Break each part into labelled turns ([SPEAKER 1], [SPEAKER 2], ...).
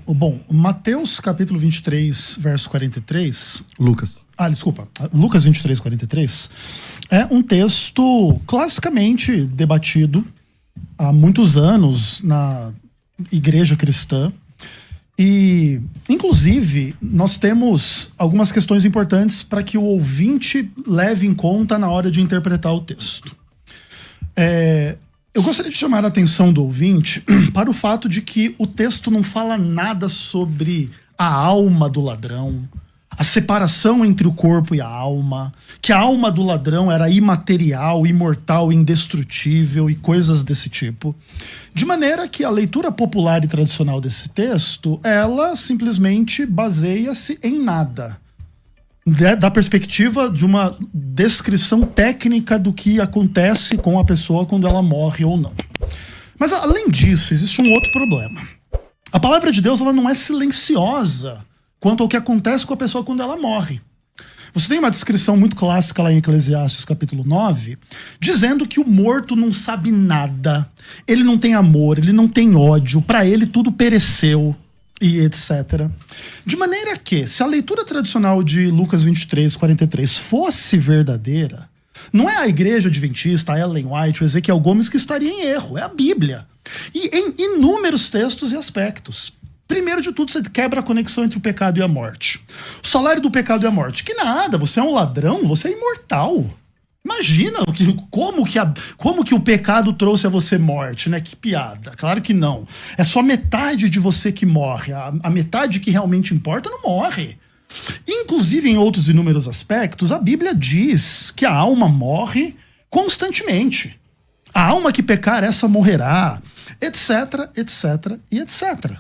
[SPEAKER 1] Bom, Mateus capítulo 23, verso 43...
[SPEAKER 2] Lucas.
[SPEAKER 1] Lucas 23, 43 é um texto classicamente debatido há muitos anos na igreja cristã. E, inclusive, nós temos algumas questões importantes para que o ouvinte leve em conta na hora de interpretar o texto. Eu gostaria de chamar a atenção do ouvinte para o fato de que o texto não fala nada sobre a alma do ladrão, a separação entre o corpo e a alma, que a alma do ladrão era imaterial, imortal, indestrutível e coisas desse tipo. De maneira que a leitura popular e tradicional desse texto, ela simplesmente baseia-se em nada. Da perspectiva de uma descrição técnica do que acontece com a pessoa quando ela morre ou não. Mas além disso, existe um outro problema. A palavra de Deus ela não é silenciosa quanto ao que acontece com a pessoa quando ela morre. Você tem uma descrição muito clássica lá em Eclesiastes capítulo 9, dizendo que o morto não sabe nada, ele não tem amor, ele não tem ódio, para ele tudo pereceu, e etc. De maneira que, se a leitura tradicional de Lucas 23, 43 fosse verdadeira, não é a igreja adventista, a Ellen White, o Ezequiel Gomes que estaria em erro, é a Bíblia. E em inúmeros textos e aspectos. Primeiro de tudo, você quebra a conexão entre o pecado e a morte. O salário do pecado é a morte. Que nada, você é um ladrão, você é imortal. Imagina como que o pecado trouxe a você morte, né? Que piada. Claro que não. É só metade de você que morre. A metade que realmente importa não morre. Inclusive, em outros inúmeros aspectos, a Bíblia diz que a alma morre constantemente. A alma que pecar, essa morrerá, etc, etc e etc.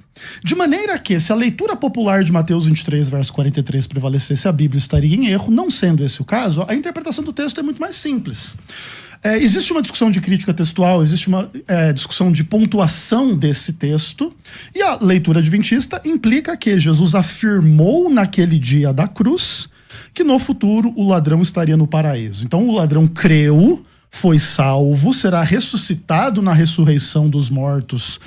[SPEAKER 1] De maneira que, se a leitura popular de Mateus 23, verso 43 prevalecesse, a Bíblia estaria em erro. Não sendo esse o caso, a interpretação do texto é muito mais simples. Existe uma discussão de crítica textual, existe uma discussão de pontuação desse texto, e a leitura adventista implica que Jesus afirmou naquele dia da cruz que no futuro o ladrão estaria no paraíso. Então o ladrão creu, foi salvo, será ressuscitado na ressurreição dos mortos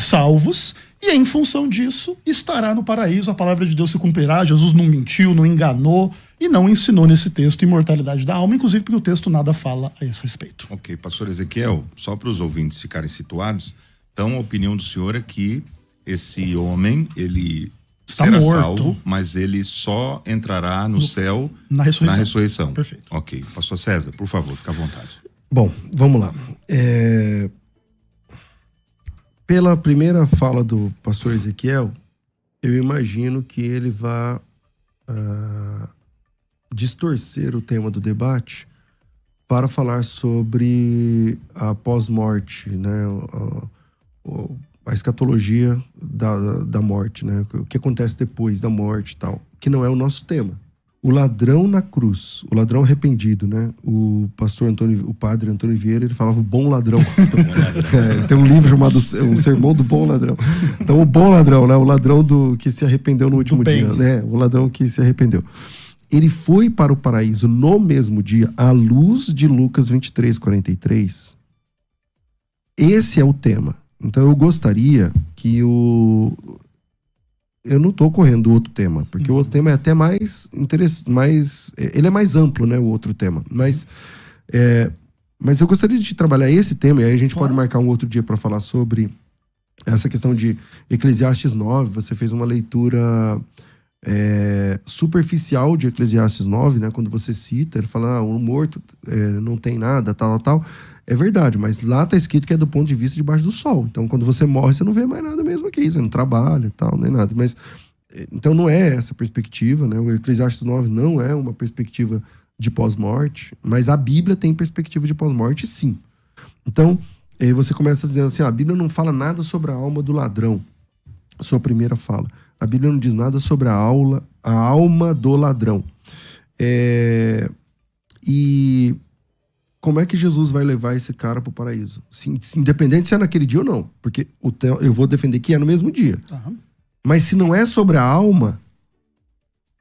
[SPEAKER 1] salvos, e em função disso estará no paraíso, a palavra de Deus se cumprirá. Jesus não mentiu, não enganou e não ensinou nesse texto imortalidade da alma, inclusive porque o texto nada fala a esse respeito.
[SPEAKER 3] Ok, pastor Ezequiel, só para os ouvintes ficarem situados, então a opinião do senhor é que esse homem, ele será salvo, mas ele só entrará no céu na ressurreição.
[SPEAKER 1] Perfeito.
[SPEAKER 3] Ok, pastor César, por favor, fica à vontade.
[SPEAKER 2] Bom, vamos lá. Pela primeira fala do pastor Ezequiel, eu imagino que ele vai distorcer o tema do debate para falar sobre a pós-morte, né? A escatologia da morte, né? O que acontece depois da morte e tal, que não é o nosso tema. O ladrão na cruz, o ladrão arrependido, né? O padre Antônio Vieira, ele falava o bom ladrão. Tem um livro chamado O Sermão do Bom Ladrão. Então, o bom ladrão, né? O ladrão que se arrependeu no último dia, né? O ladrão que se arrependeu. Ele foi para o paraíso no mesmo dia, à luz de Lucas 23, 43. Esse é o tema. Então, eu gostaria que eu não estou correndo do outro tema, porque o outro tema é até mais interessante, ele é mais amplo, né, o outro tema. Mas eu gostaria de trabalhar esse tema, e aí a gente pode marcar um outro dia para falar sobre essa questão de Eclesiastes 9. Você fez uma leitura superficial de Eclesiastes 9, né, quando você cita, ele fala, o morto não tem nada, tal. É verdade, mas lá está escrito que é do ponto de vista debaixo do sol. Então, quando você morre, você não vê mais nada mesmo aqui. Você não trabalha e tal, nem nada. Mas, então, não é essa perspectiva, né? O Eclesiastes 9 não é uma perspectiva de pós-morte, mas a Bíblia tem perspectiva de pós-morte, sim. Então, você começa dizendo assim, a Bíblia não fala nada sobre a alma do ladrão. Sua primeira fala. A Bíblia não diz nada sobre a alma do ladrão. E como é que Jesus vai levar esse cara para o paraíso? Independente se é naquele dia ou não. Porque eu vou defender que é no mesmo dia.
[SPEAKER 1] Uhum.
[SPEAKER 2] Mas se não é sobre a alma,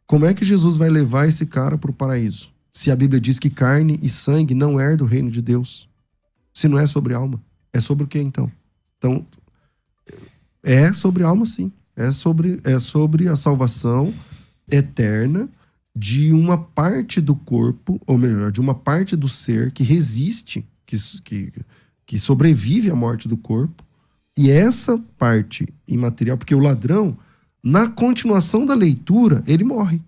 [SPEAKER 2] como é que Jesus vai levar esse cara para o paraíso? Se a Bíblia diz que carne e sangue não herdam o reino de Deus. Se não é sobre alma, é sobre o que então? Então, é sobre alma, sim. É sobre a salvação eterna de uma parte do corpo, ou melhor, de uma parte do ser que resiste, que sobrevive à morte do corpo. E essa parte imaterial, porque o ladrão, na continuação da leitura, ele morre.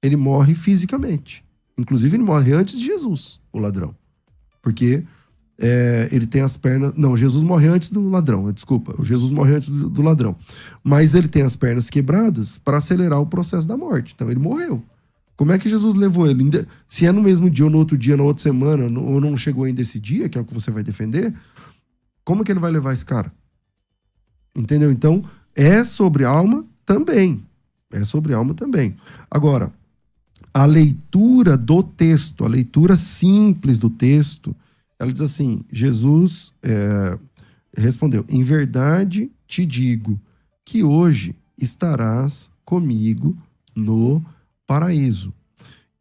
[SPEAKER 2] Ele morre fisicamente. Inclusive, ele morre antes de Jesus, o ladrão. Porque ele tem as pernas... Não, Jesus morre antes do ladrão, desculpa. Jesus morre antes do ladrão. Mas ele tem as pernas quebradas para acelerar o processo da morte. Então, ele morreu. Como é que Jesus levou ele? Se é no mesmo dia, ou no outro dia, na outra semana, ou não chegou ainda esse dia, que é o que você vai defender, como que ele vai levar esse cara? Entendeu? Então, é sobre alma também. É sobre alma também. Agora, a leitura do texto, a leitura simples do texto, ela diz assim, Jesus respondeu, em verdade te digo que hoje estarás comigo no paraíso.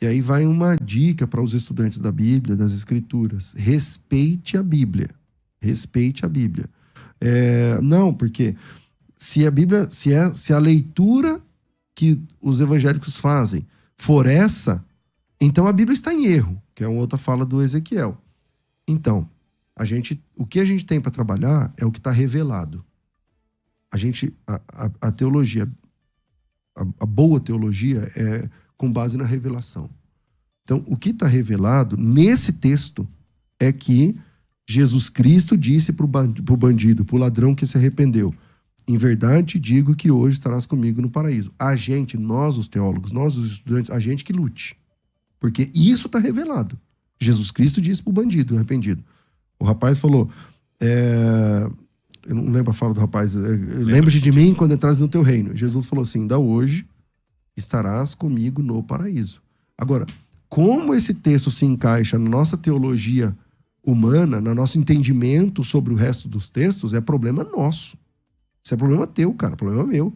[SPEAKER 2] E aí vai uma dica para os estudantes da Bíblia, das Escrituras. Respeite a Bíblia. Respeite a Bíblia. Não, porque se a leitura que os evangélicos fazem for essa, então a Bíblia está em erro, que é uma outra fala do Ezequiel. Então, o que a gente tem para trabalhar é o que está revelado. A teologia, a boa teologia é com base na revelação. Então, o que está revelado nesse texto é que Jesus Cristo disse para o bandido, para o ladrão que se arrependeu, em verdade te digo que hoje estarás comigo no paraíso. Nós os teólogos, nós os estudantes, a gente que lute. Porque isso está revelado. Jesus Cristo disse para o bandido arrependido. O rapaz falou, eu não lembro a fala do rapaz, lembra-te de mim quando entrares no teu reino. Jesus falou assim, da hoje estarás comigo no paraíso. Agora, como esse texto se encaixa na nossa teologia humana, no nosso entendimento sobre o resto dos textos, é problema nosso. Isso é problema teu, cara, problema meu.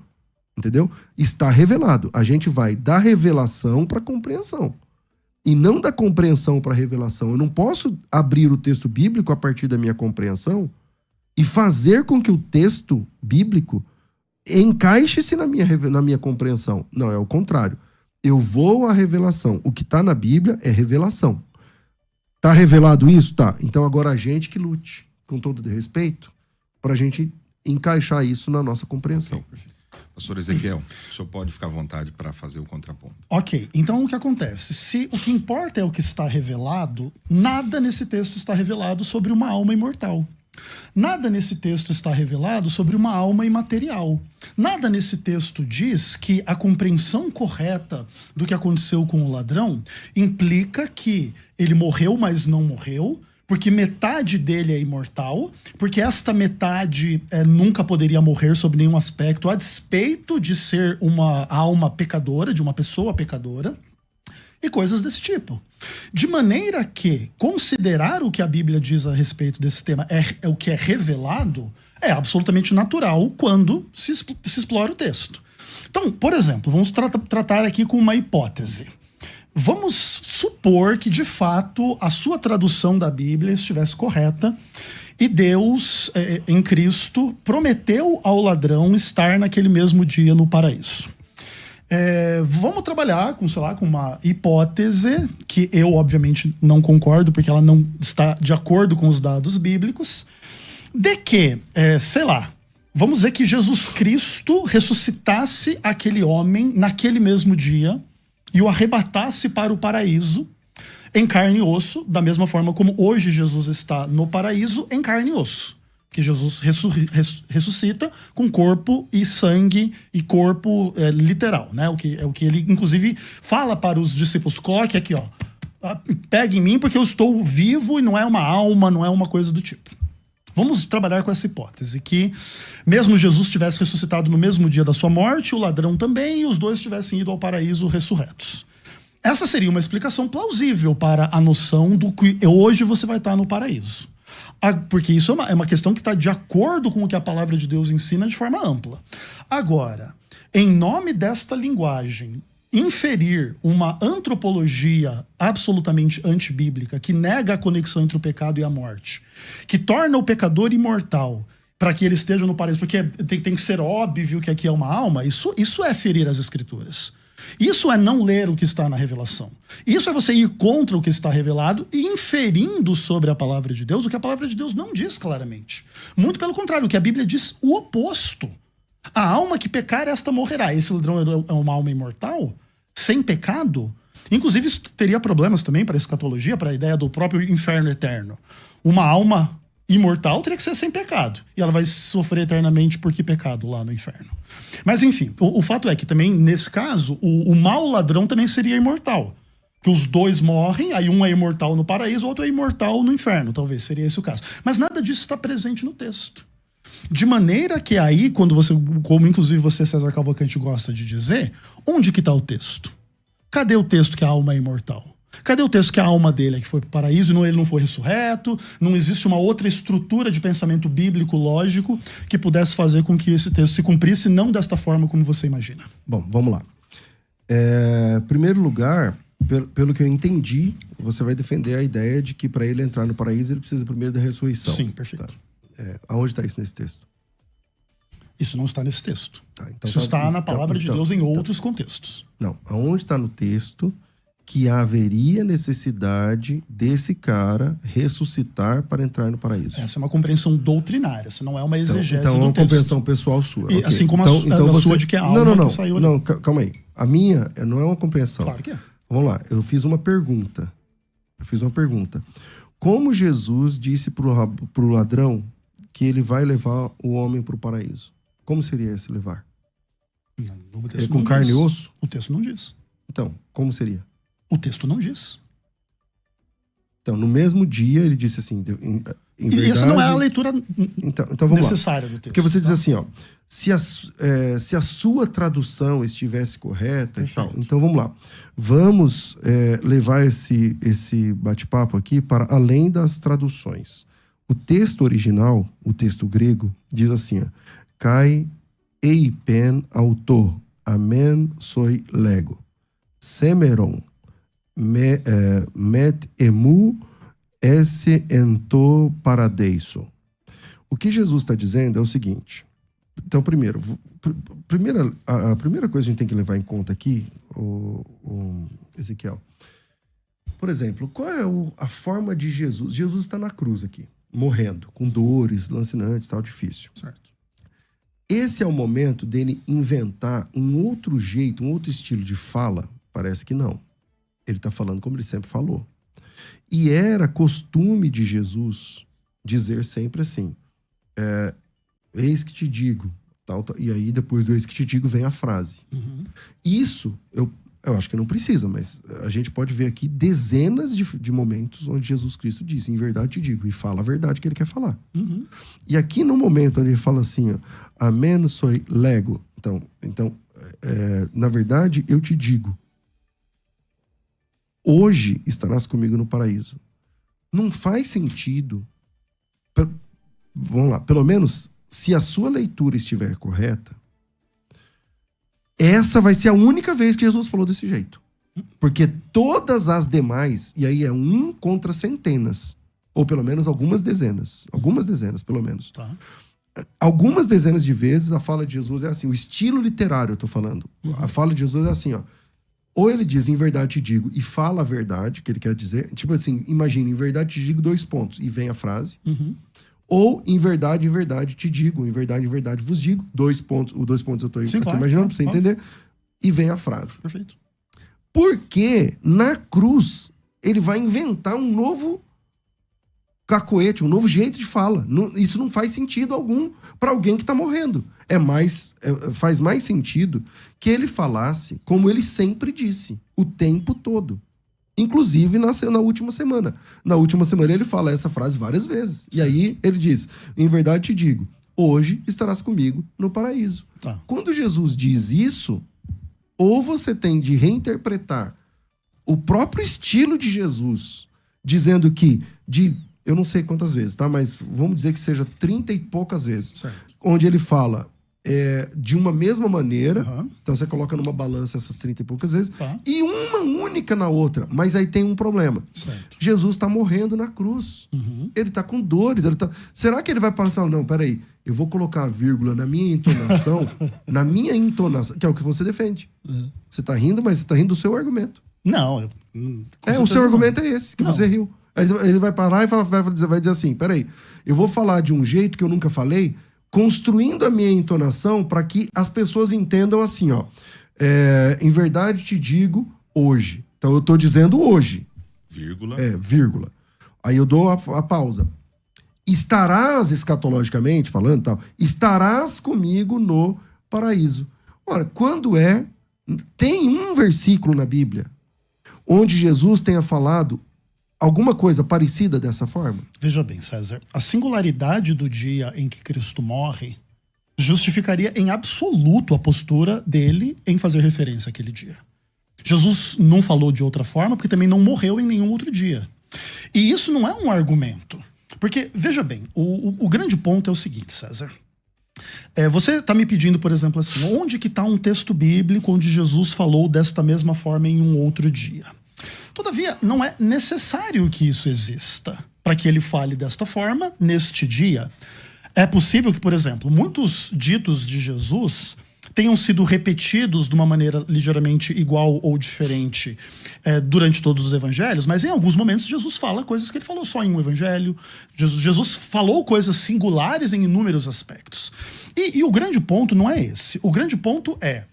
[SPEAKER 2] Entendeu? Está revelado. A gente vai da revelação para a compreensão. E não da compreensão para a revelação. Eu não posso abrir o texto bíblico a partir da minha compreensão e fazer com que o texto bíblico encaixe-se na minha compreensão. Não, é o contrário. Eu vou à revelação. O que está na Bíblia é revelação. Está revelado isso? Tá. Então agora a gente que lute, com todo respeito, para a gente encaixar isso na nossa compreensão.
[SPEAKER 3] Pastor Ezequiel, o senhor pode ficar à vontade para fazer o contraponto.
[SPEAKER 1] Ok, então o que acontece? Se o que importa é o que está revelado, nada nesse texto está revelado sobre uma alma imortal. Nada nesse texto está revelado sobre uma alma imaterial. Nada nesse texto diz que a compreensão correta do que aconteceu com o ladrão implica que ele morreu, mas não morreu, porque metade dele é imortal, porque esta metade nunca poderia morrer sob nenhum aspecto, a despeito de ser uma alma pecadora, de uma pessoa pecadora, e coisas desse tipo. De maneira que considerar o que a Bíblia diz a respeito desse tema é o que é revelado, é absolutamente natural quando se explora o texto. Então, por exemplo, vamos tratar aqui com uma hipótese. Vamos supor que, de fato, a sua tradução da Bíblia estivesse correta e Deus, em Cristo, prometeu ao ladrão estar naquele mesmo dia no paraíso. Vamos trabalhar com, com uma hipótese que eu, obviamente, não concordo, porque ela não está de acordo com os dados bíblicos, de que, vamos dizer que Jesus Cristo ressuscitasse aquele homem naquele mesmo dia e o arrebatasse para o paraíso em carne e osso, da mesma forma como hoje Jesus está no paraíso em carne e osso. Que Jesus ressuscita com corpo e sangue e corpo literal, né? O que ele, inclusive, fala para os discípulos: coloque aqui, pegue em mim porque eu estou vivo e não é uma alma, não é uma coisa do tipo. Vamos trabalhar com essa hipótese, que mesmo Jesus tivesse ressuscitado no mesmo dia da sua morte, o ladrão também, e os dois tivessem ido ao paraíso ressurretos. Essa seria uma explicação plausível para a noção do que hoje você vai estar no paraíso. Porque isso é uma questão que está de acordo com o que a palavra de Deus ensina de forma ampla. Agora, em nome desta linguagem, inferir uma antropologia absolutamente antibíblica, que nega a conexão entre o pecado e a morte, que torna o pecador imortal para que ele esteja no paraíso, porque tem que ser óbvio que aqui é uma alma, isso é ferir as escrituras. Isso é não ler o que está na revelação. Isso é você ir contra o que está revelado e inferindo sobre a palavra de Deus o que a palavra de Deus não diz claramente. Muito pelo contrário, o que a Bíblia diz o oposto. A alma que pecar, esta morrerá. Esse ladrão é uma alma imortal, sem pecado. Inclusive, isso teria problemas também para a escatologia, para a ideia do próprio inferno eterno. Uma alma imortal teria que ser sem pecado. E ela vai sofrer eternamente por que pecado lá no inferno. Mas enfim, o fato é que também, nesse caso, o mau ladrão também seria imortal. Que os dois morrem, aí um é imortal no paraíso, o outro é imortal no inferno. Talvez seria esse o caso. Mas nada disso está presente no texto. De maneira que aí, quando você, como inclusive você, César Cavalcante, gosta de dizer, onde que está o texto? Cadê o texto que a alma é imortal? Cadê o texto que a alma dele é que foi para o paraíso e ele não foi ressurreto? Não existe uma outra estrutura de pensamento bíblico lógico que pudesse fazer com que esse texto se cumprisse, não desta forma como você imagina.
[SPEAKER 2] Bom, vamos lá. Primeiro lugar, pelo que eu entendi, você vai defender a ideia de que para ele entrar no paraíso ele precisa primeiro da ressurreição.
[SPEAKER 1] Sim, perfeito.
[SPEAKER 2] Tá. Aonde está isso nesse texto?
[SPEAKER 1] Isso não está nesse texto.
[SPEAKER 2] Então
[SPEAKER 1] isso está na palavra de Deus em outros contextos.
[SPEAKER 2] Não, aonde está no texto que haveria necessidade desse cara ressuscitar para entrar no paraíso?
[SPEAKER 1] Essa é uma compreensão doutrinária, isso não é uma exegese
[SPEAKER 2] então,
[SPEAKER 1] do texto. Então é
[SPEAKER 2] uma compreensão pessoal sua.
[SPEAKER 1] E,
[SPEAKER 2] okay.
[SPEAKER 1] assim como a sua de que é a alma que saiu ali.
[SPEAKER 2] Não, calma aí. A minha não é uma compreensão.
[SPEAKER 1] Claro que é.
[SPEAKER 2] Vamos lá, eu fiz uma pergunta. Como Jesus disse pro ladrão que ele vai levar o homem para o paraíso? Como seria esse levar? Com carne e osso?
[SPEAKER 1] O texto não diz.
[SPEAKER 2] Então, como seria?
[SPEAKER 1] O texto não diz.
[SPEAKER 2] Então, no mesmo dia, ele disse assim... Em verdade,
[SPEAKER 1] essa não é a leitura
[SPEAKER 2] então vamos
[SPEAKER 1] necessária do texto.
[SPEAKER 2] Porque você diz assim, ó... Se a sua tradução estivesse correta e tal... Então, vamos lá. Vamos levar esse bate-papo aqui para além das traduções. O texto original, o texto grego, diz assim, ó... Kai eipen auto, amen soi lego. Semeron met emu esse ento paradeiso. O que Jesus está dizendo é o seguinte. Então, primeiro, a primeira coisa que a gente tem que levar em conta aqui, o Ezequiel. Por exemplo, qual é a forma de Jesus? Jesus está na cruz aqui, morrendo, com dores, lancinantes, tal, difícil.
[SPEAKER 1] Certo.
[SPEAKER 2] Esse é o momento dele inventar um outro jeito, um outro estilo de fala? Parece que não. Ele está falando como ele sempre falou. E era costume de Jesus dizer sempre assim, eis que te digo, tal, tal, e aí depois do eis que te digo vem a frase.
[SPEAKER 1] Uhum.
[SPEAKER 2] Isso, eu acho que não precisa, mas a gente pode ver aqui dezenas de momentos onde Jesus Cristo disse, em verdade te digo, e fala a verdade que ele quer falar.
[SPEAKER 1] Uhum.
[SPEAKER 2] E aqui no momento onde ele fala assim, ó, amen soi lego, então na verdade eu te digo, hoje estarás comigo no paraíso. Não faz sentido, vamos lá, pelo menos se a sua leitura estiver correta, essa vai ser a única vez que Jesus falou desse jeito. Porque todas as demais, e aí é um contra centenas, ou pelo menos algumas dezenas, pelo menos.
[SPEAKER 1] Tá.
[SPEAKER 2] Algumas dezenas de vezes a fala de Jesus é assim, o estilo literário eu tô falando.
[SPEAKER 1] Uhum.
[SPEAKER 2] A fala de Jesus é assim, ó. Ou ele diz, em verdade te digo, e fala a verdade, que ele quer dizer. Tipo assim, imagina, em verdade te digo 2 pontos, e vem a frase.
[SPEAKER 1] Uhum.
[SPEAKER 2] Ou, em verdade te digo, em verdade vos digo, 2 pontos. O 2 pontos eu tô
[SPEAKER 1] Sim,
[SPEAKER 2] aqui
[SPEAKER 1] claro,
[SPEAKER 2] imaginando, pra você entender. E vem a frase.
[SPEAKER 1] Perfeito.
[SPEAKER 2] Porque, na cruz, ele vai inventar um novo cacoete, um novo jeito de fala. Isso não faz sentido algum para alguém que está morrendo. Faz mais sentido que ele falasse como ele sempre disse, o tempo todo. Inclusive na última semana. Na última semana ele fala essa frase várias vezes. E aí ele diz, em verdade te digo, hoje estarás comigo no paraíso.
[SPEAKER 1] Tá.
[SPEAKER 2] Quando Jesus diz isso, ou você tem de reinterpretar o próprio estilo de Jesus, dizendo que eu não sei quantas vezes, tá? Mas vamos dizer que seja 30 e poucas vezes.
[SPEAKER 1] Certo.
[SPEAKER 2] Onde ele fala, de uma mesma maneira. Então você coloca numa balança essas 30 e poucas vezes. E uma única na outra. Mas aí tem um problema.
[SPEAKER 1] Certo.
[SPEAKER 2] Jesus está morrendo na cruz. Ele está com dores. Será que ele vai passar? Não, peraí. Eu vou colocar a vírgula na minha entonação. Na minha entonação. Que é o que você defende. Você está rindo, mas você está rindo do seu argumento.
[SPEAKER 1] Não.
[SPEAKER 2] O seu argumento é esse, que você riu. Ele vai parar e vai dizer assim, peraí, eu vou falar de um jeito que eu nunca falei, construindo a minha entonação para que as pessoas entendam assim, ó. Em verdade te digo hoje. Então eu tô dizendo hoje.
[SPEAKER 3] Vírgula.
[SPEAKER 2] Vírgula. Aí eu dou a pausa. Estarás, escatologicamente falando, tal, estarás comigo no paraíso. Ora, tem um versículo na Bíblia onde Jesus tenha falado alguma coisa parecida dessa forma?
[SPEAKER 1] Veja bem, César, a singularidade do dia em que Cristo morre justificaria em absoluto a postura dele em fazer referência àquele dia. Jesus não falou de outra forma porque também não morreu em nenhum outro dia. E isso não é um argumento. Porque, veja bem, o grande ponto é o seguinte, César. Você está me pedindo, por exemplo, assim, onde que está um texto bíblico onde Jesus falou desta mesma forma em um outro dia? Todavia, não é necessário que isso exista para que ele fale desta forma neste dia. É possível que, por exemplo, muitos ditos de Jesus tenham sido repetidos de uma maneira ligeiramente igual ou diferente durante todos os evangelhos, mas em alguns momentos Jesus fala coisas que ele falou só em um evangelho. Jesus falou coisas singulares em inúmeros aspectos. E o grande ponto não é esse. O grande ponto é,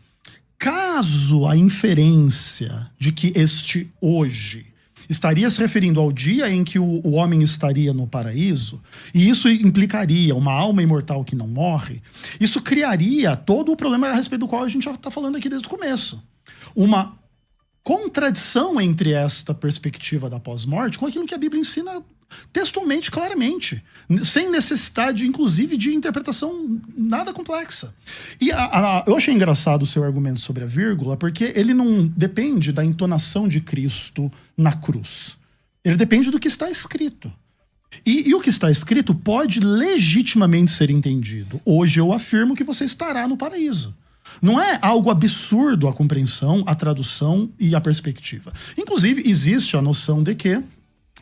[SPEAKER 1] caso a inferência de que este hoje estaria se referindo ao dia em que o homem estaria no paraíso, e isso implicaria uma alma imortal que não morre, isso criaria todo o problema a respeito do qual a gente já está falando aqui desde o começo. Uma contradição entre esta perspectiva da pós-morte com aquilo que a Bíblia ensina textualmente, claramente, sem necessidade, inclusive, de interpretação nada complexa. E eu achei engraçado o seu argumento sobre a vírgula, porque ele não depende da entonação de Cristo na cruz. Ele depende do que está escrito. E o que está escrito pode legitimamente ser entendido. Hoje eu afirmo que você estará no paraíso. Não é algo absurdo a compreensão, a tradução e a perspectiva. Inclusive, existe a noção de que,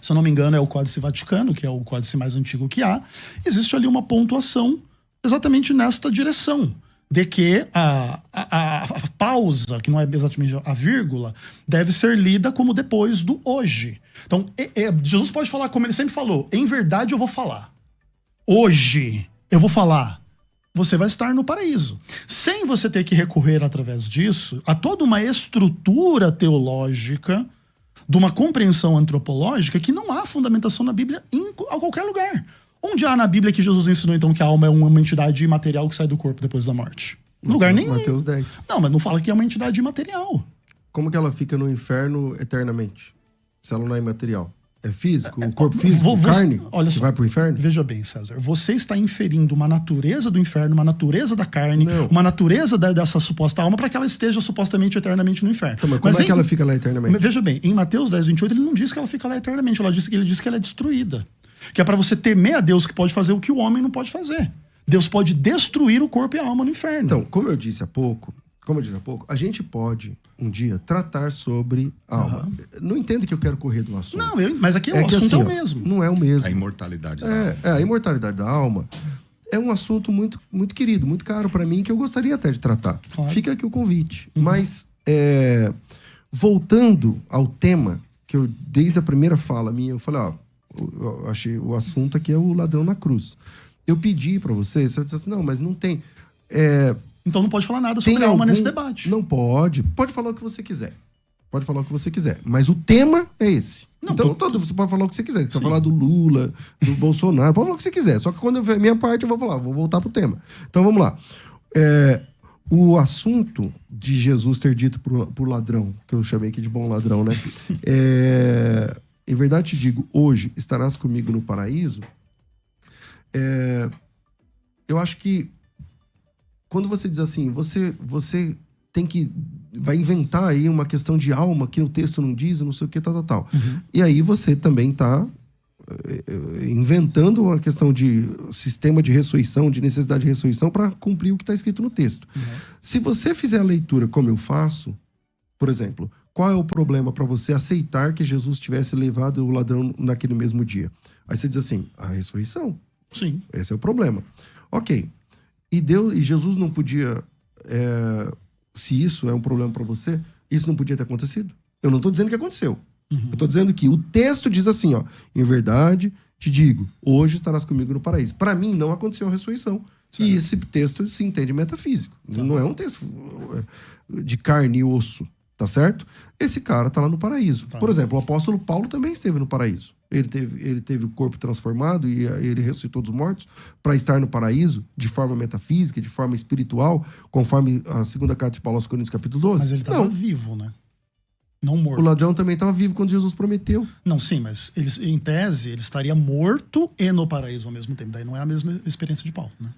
[SPEAKER 1] se eu não me engano, é o Códice Vaticano, que é o códice mais antigo que há, existe ali uma pontuação exatamente nesta direção, de que a pausa, que não é exatamente a vírgula, deve ser lida como depois do hoje. Então, Jesus pode falar como ele sempre falou, em verdade eu vou falar. Hoje eu vou falar. Você vai estar no paraíso. Sem você ter que recorrer, através disso, a toda uma estrutura teológica de uma compreensão antropológica que não há fundamentação na Bíblia a qualquer lugar. Onde há na Bíblia que Jesus ensinou, então, que a alma é uma entidade imaterial que sai do corpo depois da morte? Lugar nenhum.
[SPEAKER 2] Mateus 10.
[SPEAKER 1] Não, mas não fala que é uma entidade imaterial.
[SPEAKER 2] Como que ela fica no inferno eternamente? Se ela não é imaterial. É físico? O corpo físico? Carne?
[SPEAKER 1] Olha só,
[SPEAKER 2] que vai pro inferno?
[SPEAKER 1] Veja bem, César. Você está inferindo uma natureza do inferno, uma natureza da carne, uma natureza dessa suposta alma para que ela esteja supostamente eternamente no inferno.
[SPEAKER 2] Então, mas como é que ela fica lá eternamente?
[SPEAKER 1] Veja bem, em Mateus 10, 28, ele não diz que ela fica lá eternamente. Ele diz que ela é destruída. Que é para você temer a Deus, que pode fazer o que o homem não pode fazer. Deus pode destruir o corpo e a alma no inferno.
[SPEAKER 2] Então, como eu disse há pouco, a gente pode, um dia, tratar sobre a alma. Não entendo que eu quero correr do assunto.
[SPEAKER 1] Não, mas aqui o assunto assim, é o mesmo.
[SPEAKER 2] Não é o mesmo.
[SPEAKER 3] A imortalidade da alma.
[SPEAKER 2] A imortalidade da alma é um assunto muito, muito querido, muito caro para mim, que eu gostaria até de tratar. Claro. Fica aqui o convite. Mas, voltando ao tema, que eu, desde a primeira fala minha, eu falei, eu achei o assunto aqui é o ladrão na cruz. Eu pedi para você disse assim, não, mas não tem...
[SPEAKER 1] Então não pode falar nada sobre a alma nesse debate.
[SPEAKER 2] Não pode. Pode falar o que você quiser. Mas o tema é esse. Não, então você pode falar o que você quiser. Você pode falar do Lula, do Bolsonaro, pode falar o que você quiser. Só que quando eu ver a minha parte, eu vou falar, vou voltar pro tema. Então vamos lá. O assunto de Jesus ter dito pro ladrão, que eu chamei aqui de bom ladrão, né? Em verdade te digo, hoje estarás comigo no paraíso. Eu acho que quando você diz assim, você tem que... vai inventar aí uma questão de alma que o texto não diz, não sei o que, tal. E aí você também tá inventando uma questão de sistema de ressurreição, de necessidade de ressurreição, para cumprir o que está escrito no texto. Se você fizer a leitura como eu faço, por exemplo, qual é o problema para você aceitar que Jesus tivesse levado o ladrão naquele mesmo dia? Aí você diz assim, a ressurreição.
[SPEAKER 1] Sim.
[SPEAKER 2] Esse é o problema. Ok. E Jesus não podia... se isso é um problema para você, isso não podia ter acontecido? Eu não estou dizendo que aconteceu. Eu estou dizendo que o texto diz assim, ó, em verdade, te digo, hoje estarás comigo no paraíso. Para mim, não aconteceu a ressurreição. Certo. E esse texto se entende metafísico. Tá. Não é um texto de carne e osso, tá certo? Esse cara está lá no paraíso. Tá. Por exemplo, o apóstolo Paulo também esteve no paraíso. Ele teve o corpo transformado e ele ressuscitou dos mortos para estar no paraíso de forma metafísica, de forma espiritual, conforme a segunda carta de Paulo aos Coríntios, capítulo 12.
[SPEAKER 1] Mas ele estava vivo, né? Não morto.
[SPEAKER 2] O ladrão também estava vivo quando Jesus prometeu.
[SPEAKER 1] Não, sim, mas em tese ele estaria morto e no paraíso ao mesmo tempo. Daí não é a mesma experiência de Paulo, né?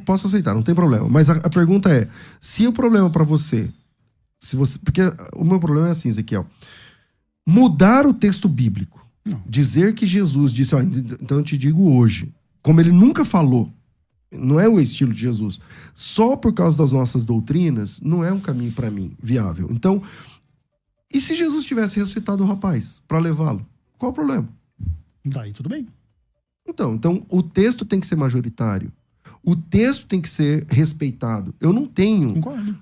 [SPEAKER 2] Posso aceitar, não tem problema. Mas a pergunta é, se o problema para você, porque o meu problema é assim, Ezequiel, mudar o texto bíblico, dizer que Jesus disse, ó, então eu te digo hoje, como ele nunca falou, não é o estilo de Jesus, só por causa das nossas doutrinas, não é um caminho para mim viável. Então, e se Jesus tivesse ressuscitado o rapaz para levá-lo? Qual o problema?
[SPEAKER 1] Daí tudo bem.
[SPEAKER 2] Então o texto tem que ser majoritário. O texto tem que ser respeitado. Eu não tenho...
[SPEAKER 1] Concordo.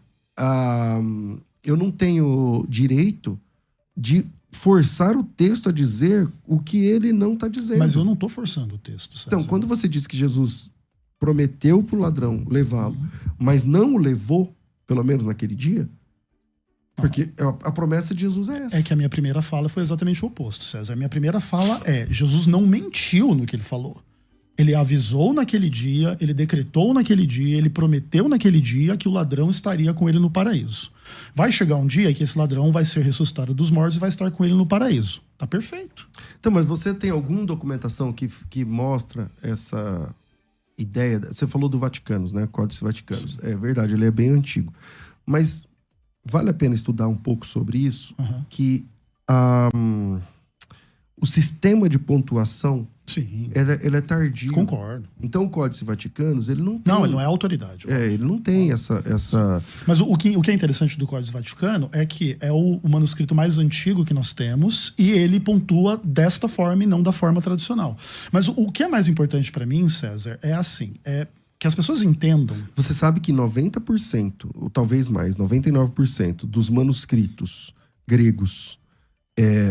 [SPEAKER 2] Eu não tenho direito de forçar o texto a dizer o que ele não está dizendo.
[SPEAKER 1] Mas eu não estou forçando o texto, César.
[SPEAKER 2] Então, quando você diz que Jesus prometeu para o ladrão levá-lo, mas não o levou, pelo menos naquele dia, porque a promessa de Jesus é essa.
[SPEAKER 1] É que a minha primeira fala foi exatamente o oposto, César. A minha primeira fala é, Jesus não mentiu no que ele falou. Ele avisou naquele dia, ele decretou naquele dia, ele prometeu naquele dia que o ladrão estaria com ele no paraíso. Vai chegar um dia que esse ladrão vai ser ressuscitado dos mortos e vai estar com ele no paraíso. Tá perfeito.
[SPEAKER 2] Então, mas você tem alguma documentação que mostra essa ideia? Você falou do Vaticano, né? Códice Vaticanos. É verdade, ele é bem antigo. Mas vale a pena estudar um pouco sobre isso, que o sistema de pontuação,
[SPEAKER 1] sim,
[SPEAKER 2] ele é tardio.
[SPEAKER 1] Concordo.
[SPEAKER 2] Então o Códice Vaticanos, ele não tem...
[SPEAKER 1] Não, ele não é autoridade.
[SPEAKER 2] Ele não tem essa...
[SPEAKER 1] Mas o que é interessante do Códice Vaticano é que é o manuscrito mais antigo que nós temos e ele pontua desta forma e não da forma tradicional. Mas o que é mais importante para mim, César, é assim, que as pessoas entendam...
[SPEAKER 2] Você sabe que 90%, ou talvez mais, 99% dos manuscritos gregos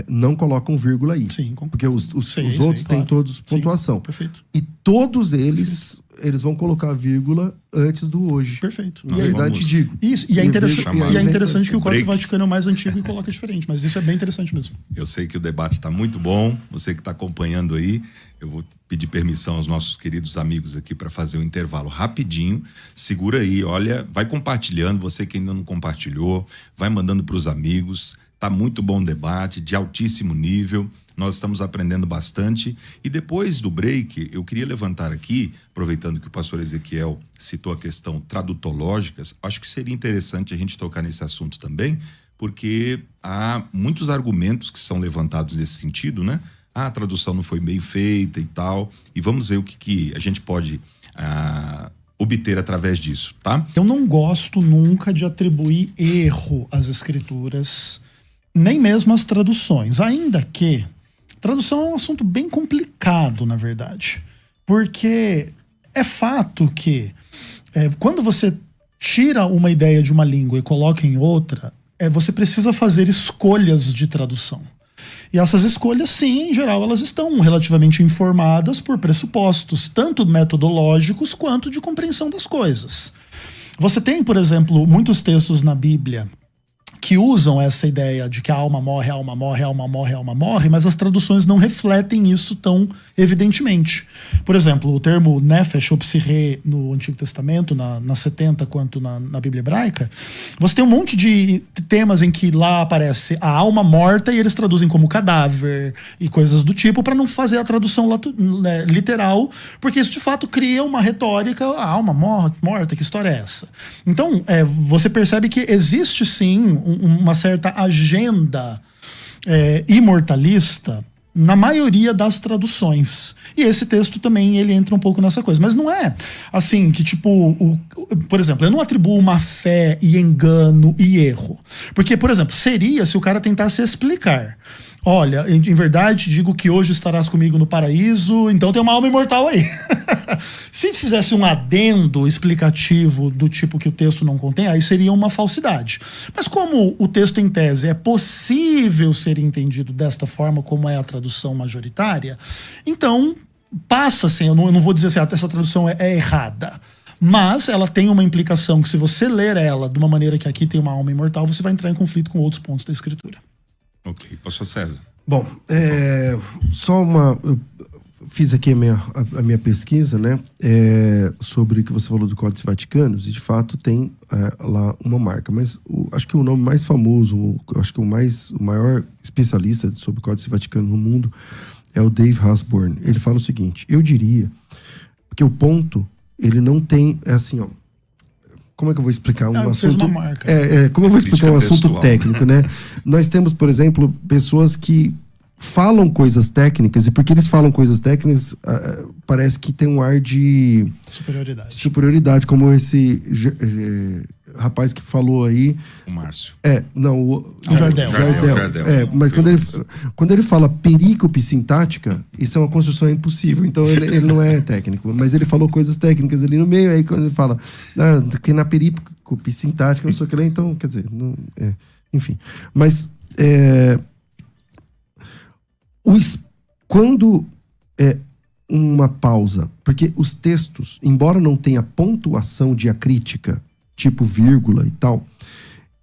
[SPEAKER 2] não colocam vírgula aí.
[SPEAKER 1] Sim,
[SPEAKER 2] porque os outros têm todos pontuação.
[SPEAKER 1] Sim, perfeito.
[SPEAKER 2] E todos eles vão colocar vírgula antes do hoje.
[SPEAKER 1] Perfeito.
[SPEAKER 2] Na verdade, digo.
[SPEAKER 1] Isso, e é interessante que o Códice Vaticano é o mais antigo e coloca diferente, mas isso é bem interessante mesmo.
[SPEAKER 3] Eu sei que o debate está muito bom, você que está acompanhando aí, eu vou pedir permissão aos nossos queridos amigos aqui para fazer um intervalo rapidinho. Segura aí, olha, vai compartilhando, você que ainda não compartilhou, vai mandando para os amigos. Tá muito bom o debate, de altíssimo nível, nós estamos aprendendo bastante. E depois do break, eu queria levantar aqui, aproveitando que o pastor Ezequiel citou a questão tradutológica, acho que seria interessante a gente tocar nesse assunto também, porque há muitos argumentos que são levantados nesse sentido, né? A tradução não foi bem feita e tal, e vamos ver o que a gente pode obter através disso, tá?
[SPEAKER 1] Eu não gosto nunca de atribuir erro às escrituras, nem mesmo às traduções, ainda que tradução é um assunto bem complicado, na verdade, porque é fato que quando você tira uma ideia de uma língua e coloca em outra, você precisa fazer escolhas de tradução. E essas escolhas, sim, em geral, elas estão relativamente informadas por pressupostos, tanto metodológicos quanto de compreensão das coisas. Você tem, por exemplo, muitos textos na Bíblia que usam essa ideia de que a alma morre, a alma morre, a alma morre, a alma morre, mas as traduções não refletem isso tão evidentemente. Por exemplo, o termo nefesh ou psirê no Antigo Testamento, na 70, quanto na Bíblia hebraica, você tem um monte de temas em que lá aparece a alma morta e eles traduzem como cadáver e coisas do tipo para não fazer a tradução literal, porque isso de fato cria uma retórica, a alma morta, que história é essa? Então, você percebe que existe sim uma certa agenda imortalista na maioria das traduções. E esse texto também, ele entra um pouco nessa coisa. Mas não é assim que, tipo, por exemplo, eu não atribuo má fé e engano e erro. Porque, por exemplo, seria se o cara tentasse explicar. Olha, em verdade, digo que hoje estarás comigo no paraíso, então tem uma alma imortal aí. Se fizesse um adendo explicativo do tipo que o texto não contém, aí seria uma falsidade. Mas como o texto em tese é possível ser entendido desta forma, como é a tradução majoritária, então passa assim, eu não vou dizer assim, essa tradução é errada. Mas ela tem uma implicação que se você ler ela de uma maneira que aqui tem uma alma imortal, você vai entrar em conflito com outros pontos da escritura.
[SPEAKER 3] Ok, pastor César.
[SPEAKER 2] Bom, só eu fiz aqui a minha pesquisa, né, sobre o que você falou do Códice Vaticanos, e de fato tem lá uma marca, mas acho que o nome mais famoso, acho que o maior especialista sobre o Códice Vaticano no mundo é o Dave Hasburn. Ele fala o seguinte: eu diria que o ponto, ele não tem, assim, ó, como é que eu vou explicar um assunto?
[SPEAKER 1] Uma marca.
[SPEAKER 2] Como eu vou explicar um assunto técnico, né? Nós temos, por exemplo, pessoas que falam coisas técnicas, e porque eles falam coisas técnicas, parece que tem um ar de superioridade, como esse rapaz que falou aí.
[SPEAKER 3] O Márcio.
[SPEAKER 2] O
[SPEAKER 1] Jardel.
[SPEAKER 2] Mas quando ele fala perícope sintática, isso é uma construção impossível, então ele não é técnico, mas ele falou coisas técnicas ali no meio, aí quando ele fala que na perícope sintática, não sei o que lá, então, quer dizer, não, enfim. Mas quando uma pausa, porque os textos, embora não tenha pontuação diacrítica, tipo vírgula e tal,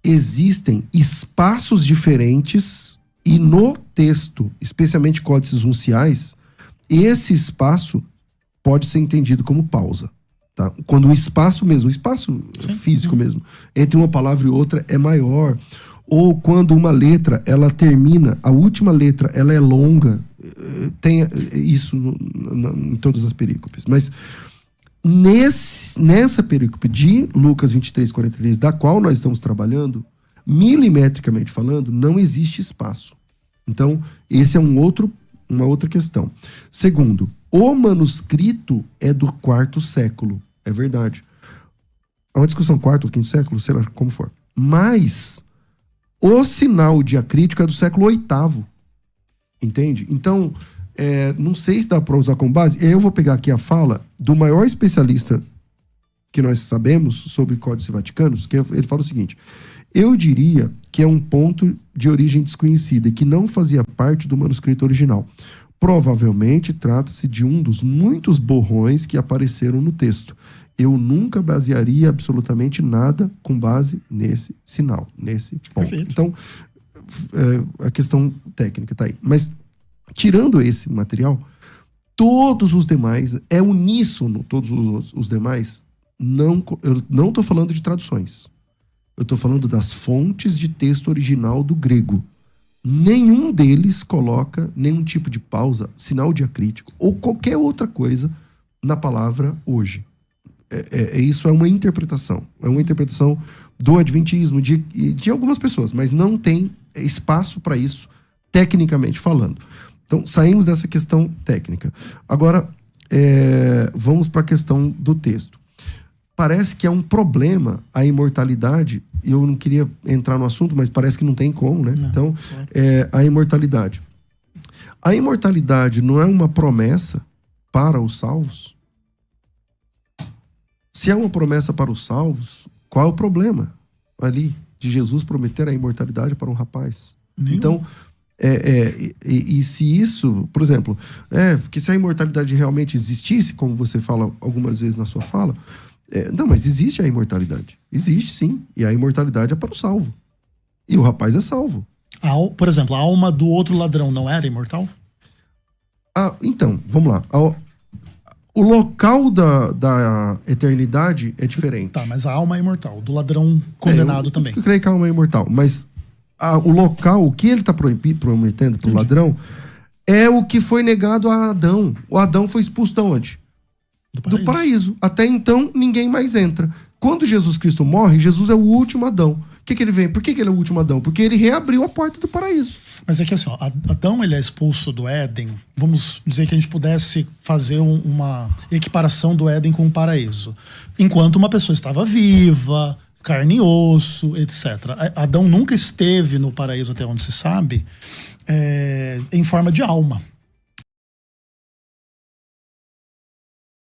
[SPEAKER 2] existem espaços diferentes, e no texto, especialmente códices unciais, esse espaço pode ser entendido como pausa. Tá? Quando o espaço mesmo, o espaço físico mesmo, entre uma palavra e outra é maior, ou quando uma letra, ela termina, a última letra, ela é longa, tem isso em todas as perícopes. Mas nessa perícope de Lucas 23:43, da qual nós estamos trabalhando, milimetricamente falando, não existe espaço. Então, esse é uma outra questão. Segundo, o manuscrito é do 4º século. É verdade. É uma discussão 4º ou 5º século, sei lá como for. Mas o sinal diacrítico é do século 8º. Entende? Então, não sei se dá para usar como base. Eu vou pegar aqui a fala do maior especialista que nós sabemos sobre Códice Vaticanos, que ele fala o seguinte: eu diria que é um ponto de origem desconhecida e que não fazia parte do manuscrito original. Provavelmente trata-se de um dos muitos borrões que apareceram no texto. Eu nunca basearia absolutamente nada com base nesse sinal, nesse ponto. Perfeito. Então, a questão técnica está aí. Mas, tirando esse material, todos os demais, é uníssono, todos os demais, eu não estou falando de traduções. Eu estou falando das fontes de texto original do grego. Nenhum deles coloca nenhum tipo de pausa, sinal diacrítico ou qualquer outra coisa na palavra hoje. Isso é uma interpretação. É uma interpretação do adventismo, de algumas pessoas, mas não tem espaço para isso, tecnicamente falando. Então, saímos dessa questão técnica. Agora, vamos para a questão do texto. Parece que é um problema a imortalidade, e eu não queria entrar no assunto, mas parece que não tem como, né? Não, então, a imortalidade. A imortalidade não é uma promessa para os salvos? Se é uma promessa para os salvos, qual é o problema ali de Jesus prometer a imortalidade para um rapaz? Nenhum. Então, e se isso, por exemplo, porque se a imortalidade realmente existisse, como você fala algumas vezes na sua fala, não, mas existe a imortalidade. Existe, sim. E a imortalidade é para o salvo. E o rapaz é salvo.
[SPEAKER 1] Por exemplo, a alma do outro ladrão não era imortal?
[SPEAKER 2] Então, vamos lá. O local da eternidade é diferente.
[SPEAKER 1] Tá, mas a alma é imortal. Do ladrão condenado também.
[SPEAKER 2] Eu creio que a alma é imortal. Mas o local, o que ele está prometendo para o ladrão, é o que foi negado a Adão. O Adão foi expulso de onde? Do paraíso. Até então, ninguém mais entra. Quando Jesus Cristo morre, Jesus é o último Adão. O que ele vem? Por que ele é o último Adão? Porque ele reabriu a porta do paraíso.
[SPEAKER 1] Mas é que assim, ó, Adão ele é expulso do Éden. Vamos dizer que a gente pudesse fazer uma equiparação do Éden com o paraíso. Enquanto uma pessoa estava viva, carne e osso, etc. Adão nunca esteve no paraíso, até onde se sabe, em forma de alma.